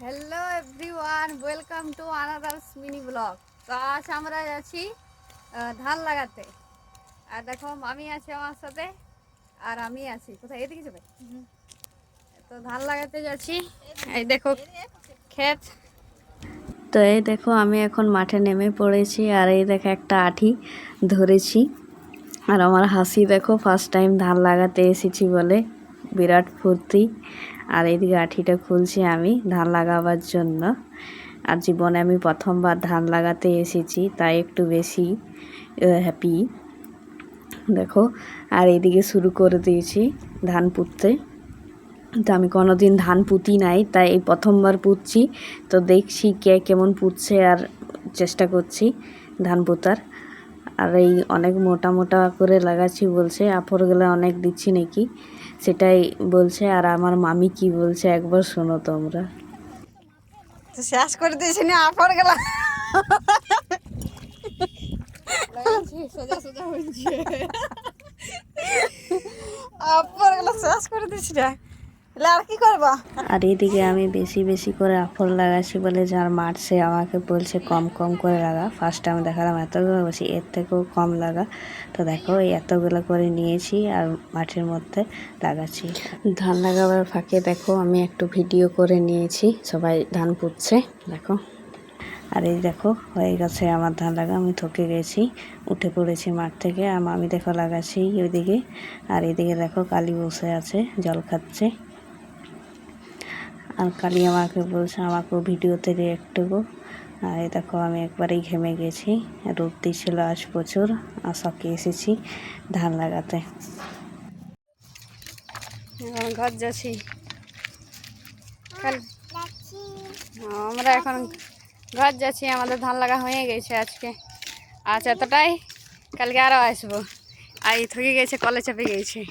Hello everyone, welcome to another mini blog. তো আজ আমরা যাচ্ছি ধান লাগাতে। আর দেখো মামি আছে আমার সাথে, আর আমি আছি। কোথায়? এদিকে যাবে। তো ধান লাগাতে যাচ্ছি। এই দেখো ক্ষেত। তো এই দেখো আমি এখন মাঠে নেমে পড়েছি, আর এই দেখো একটা আঠি ধরেছি। আর আমার হাসি দেখো, ফার্স্ট টাইম ধান লাগাতে এসেছি বলে বিরাট ফুর্তি। আর এইদিকে আঠিটা খুলছি আমি ধান লাগাবার জন্য। আর জীবনে আমি প্রথমবার ধান লাগাতে এসেছি, তাই একটু বেশি হ্যাপি দেখো। আর এইদিকে শুরু করে দিয়েছি ধান পুঁততে। তো আমি কোনোদিন ধান পুঁতি নাই, তাই এই প্রথমবার পুঁতছি। তো দেখছি কে কেমন পুঁতছে, আর চেষ্টা করছি ধান পোঁতার। আর এই অনেক মোটা মোটা করে লাগাচ্ছি বলছে, আফরগুলো অনেক দিচ্ছি নাকি সেটাই বলছে। আর আমার মামি কি বলছে একবার শোনো তোমরা। তো শেষ করে দিয়েছি না আফর গেলা, আফর গেলা শেষ করে দিয়েছি না, আর কি করবা। আর এদিকে আমি বেশি বেশি করে আফর লাগাচ্ছি বলে যার মাঠ সে আমাকে বলছে কম কম করে লাগা। ফার্স্ট আমি দেখালাম এতগুলো, বলছি এর থেকেও কম লাগা। তো দেখো এই এতগুলো করে নিয়েছি আর মাঠের মধ্যে লাগাচ্ছি। ধান লাগাবার ফাঁকে দেখো আমি একটু ভিডিও করে নিয়েছি, সবাই ধান পুঁতছে দেখো। আর এই দেখো হয়ে গেছে আমার ধান লাগা, আমি থকে গেছি, উঠে পড়েছি মাঠ থেকে। আর আমি দেখো লাগাচ্ছি ওইদিকে। আর এদিকে দেখো কালী বসে আছে, জল খাচ্ছে। আর কালী আমাকে বলছে আমাকেও ভিডিওতে রিঅ্যাক্ট করবো। আর এই দেখো আমি একবারেই ঘেমে গেছি, রোদ দিচ্ছিল আজ প্রচুর। আর সকে এসেছি ধান লাগাতে। এখন ঘর যাচ্ছি, আমরা এখন ঘর যাচ্ছি। আমাদের ধান লাগা হয়ে গেছে আজকে, আজ এতটাই, কালকে আরও আসবো। আর থকে গেছে, কলে চেপে গেছে।